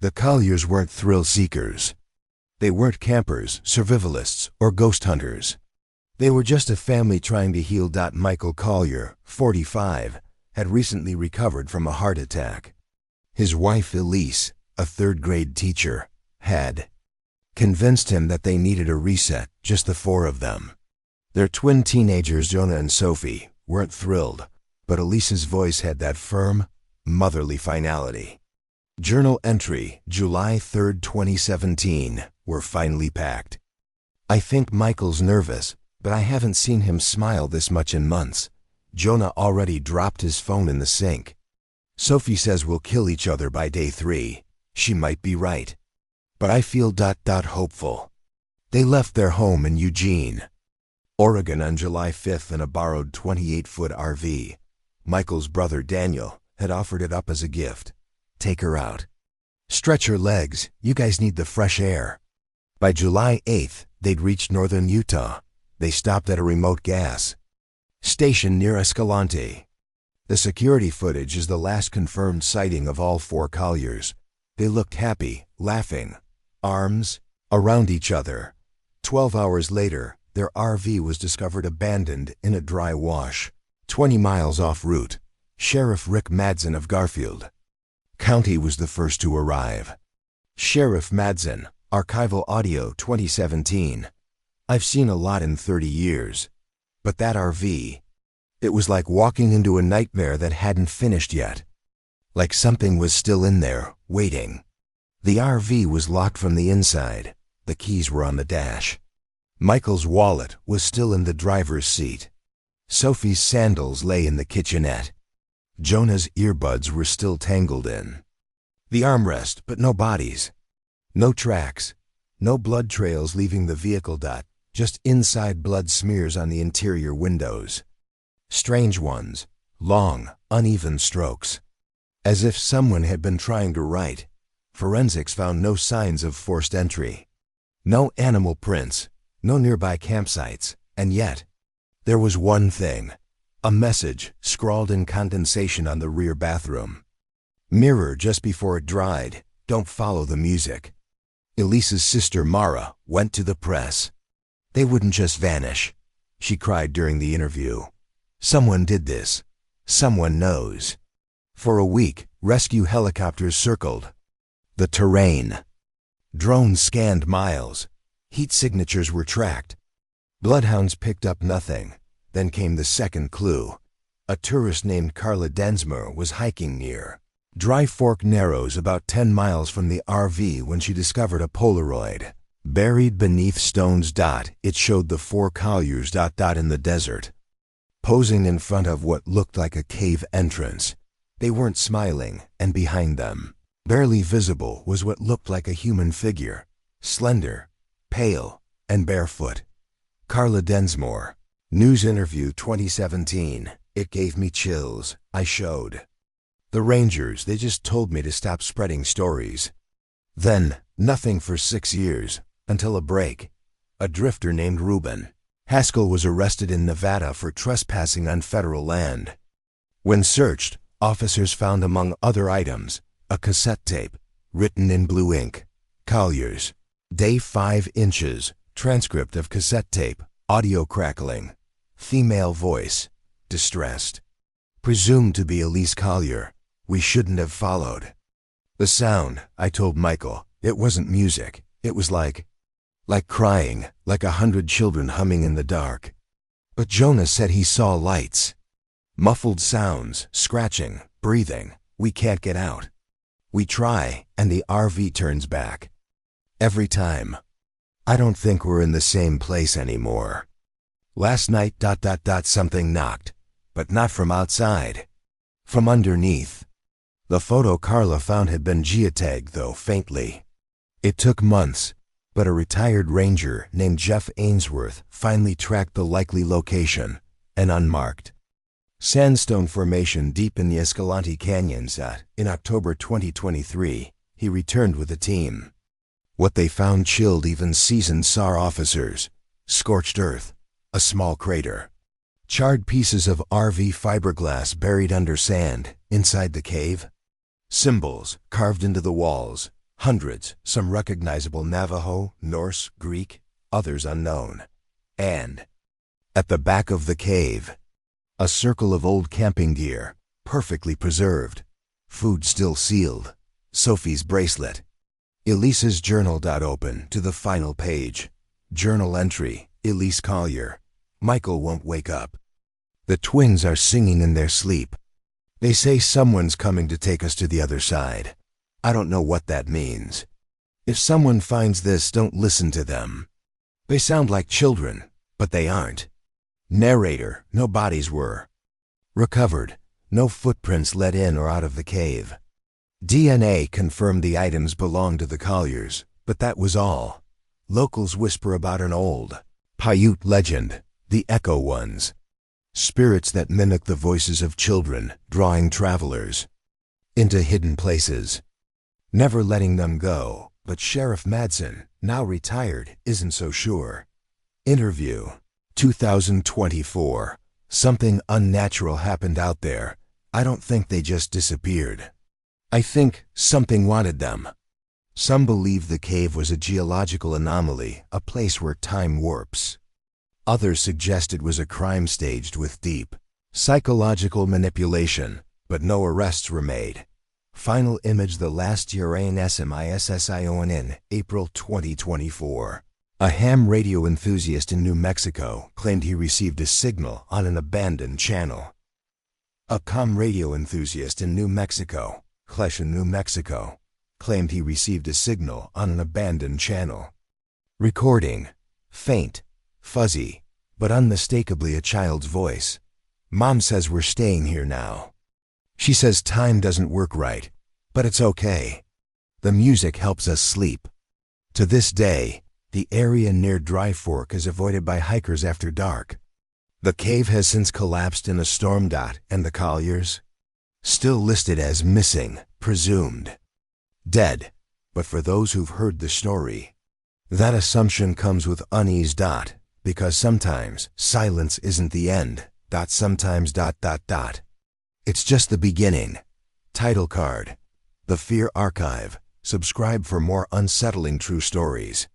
The Colliers weren't thrill seekers. They weren't campers, survivalists, or ghost hunters. They were just a family trying to heal. Michael Collier, 45, had recently recovered from a heart attack. His wife Elise, a third-grade teacher, had convinced him that they needed a reset, just the four of them. Their twin teenagers, Jonah and Sophie, weren't thrilled, but Elise's voice had that firm, motherly finality. Journal entry, July 3, 2017, were finally packed. I think Michael's nervous, but I haven't seen him smile this much in months. Jonah already dropped his phone in the sink. Sophie says we'll kill each other by day 3. She might be right. But I feel hopeful. They left their home in Eugene, Oregon on July 5th in a borrowed 28-foot RV. Michael's brother Daniel had offered it up as a gift. Take her out. Stretch her legs, you guys need the fresh air. By July 8th, they'd reached northern Utah. They stopped at a remote gas station near Escalante. The security footage is the last confirmed sighting of all 4 Colliers. They looked happy, laughing, arms around each other. 12 hours later, their RV was discovered abandoned in a dry wash, 20 miles off route. Sheriff Rick Madsen of Garfield County was the first to arrive. Sheriff Madsen, Archival Audio 2017. I've seen a lot in 30 years. But that RV, it was like walking into a nightmare that hadn't finished yet. Like something was still in there, waiting. The RV was locked from the inside. The keys were on the dash. Michael's wallet was still in the driver's seat. Sophie's sandals lay in the kitchenette. Jonah's earbuds were still tangled in the armrest, but no bodies. No tracks. No blood trails leaving the vehicle. Just inside blood smears on the interior windows. Strange ones. Long, uneven strokes. As if someone had been trying to write. Forensics found no signs of forced entry. No animal prints. No nearby campsites. And yet, there was one thing. A message scrawled in condensation on the rear bathroom mirror just before it dried. Don't follow the music. Elise's sister Mara went to the press. They wouldn't just vanish, she cried during the interview. Someone did this. Someone knows. For a week, rescue helicopters circled the terrain. Drones scanned miles. Heat signatures were tracked. Bloodhounds picked up nothing. Then came the second clue. A tourist named Carla Densmore was hiking near Dry Fork Narrows about 10 miles from the RV when she discovered a Polaroid. Buried beneath stones. It showed the 4 Colliers. In the desert. Posing in front of what looked like a cave entrance. They weren't smiling, and behind them, barely visible, was what looked like a human figure. Slender, pale, and barefoot. Carla Densmore. News interview 2017. It gave me chills. I showed the Rangers. They just told me to stop spreading stories. Then, nothing for 6 years, until a break. A drifter named Reuben Haskell was arrested in Nevada for trespassing on federal land. When searched, officers found among other items, a cassette tape, written in blue ink. Colliers. Day 5 inches, transcript of cassette tape, audio crackling. Female voice, distressed. Presumed to be Elise Collier. We shouldn't have followed. The sound, I told Michael, it wasn't music. It was like crying, like 100 children humming in the dark. But Jonah said he saw lights. Muffled sounds, scratching, breathing. We can't get out. We try, and the RV turns back. Every time. I don't think we're in the same place anymore. Last night, something knocked, but not from outside. From underneath. The photo Carla found had been geotagged, though faintly. It took months, but a retired ranger named Jeff Ainsworth finally tracked the likely location, an unmarked sandstone formation deep in the Escalante Canyons. In October 2023, he returned with a team. What they found chilled even seasoned SAR officers. Scorched earth, a small crater. Charred pieces of RV fiberglass buried under sand, inside the cave. Symbols carved into the walls, Hundreds, some recognizable Navajo, Norse, Greek, others unknown. And at the back of the cave, a circle of old camping gear, perfectly preserved. Food still sealed. Sophie's bracelet. Elise's journal. Open to the final page. Journal entry, Elise Collier. Michael won't wake up. The twins are singing in their sleep. They say someone's coming to take us to the other side. I don't know what that means. If someone finds this, don't listen to them. They sound like children, but they aren't. Narrator, no bodies were recovered. No footprints led in or out of the cave. DNA confirmed the items belonged to the Colliers, but that was all. Locals whisper about an old Paiute legend, the Echo Ones. Spirits that mimic the voices of children, drawing travelers into hidden places, never letting them go. But Sheriff Madsen, now retired, isn't so sure. Interview 2024. Something unnatural happened out there. I don't think they just disappeared. I think something wanted them. Some believe the cave was a geological anomaly, a place where time warps. Others suggest it was a crime staged with deep psychological manipulation, but no arrests were made. Final image: the last year in April 2024. A ham radio enthusiast in New Mexico claimed he received a signal on an abandoned channel. A ham radio enthusiast in New Mexico, New Mexico, claimed he received a signal on an abandoned channel. Recording: faint, fuzzy, but unmistakably a child's voice. Mom says we're staying here now. She says time doesn't work right, but it's okay. The music helps us sleep. To this day, the area near Dry Fork is avoided by hikers after dark. The cave has since collapsed in a storm. And the Colliers? Still listed as missing, presumed dead. But for those who've heard the story, that assumption comes with unease. Because sometimes silence isn't the end. Sometimes. It's just the beginning. Title card: The Fear Archive. Subscribe for more unsettling true stories.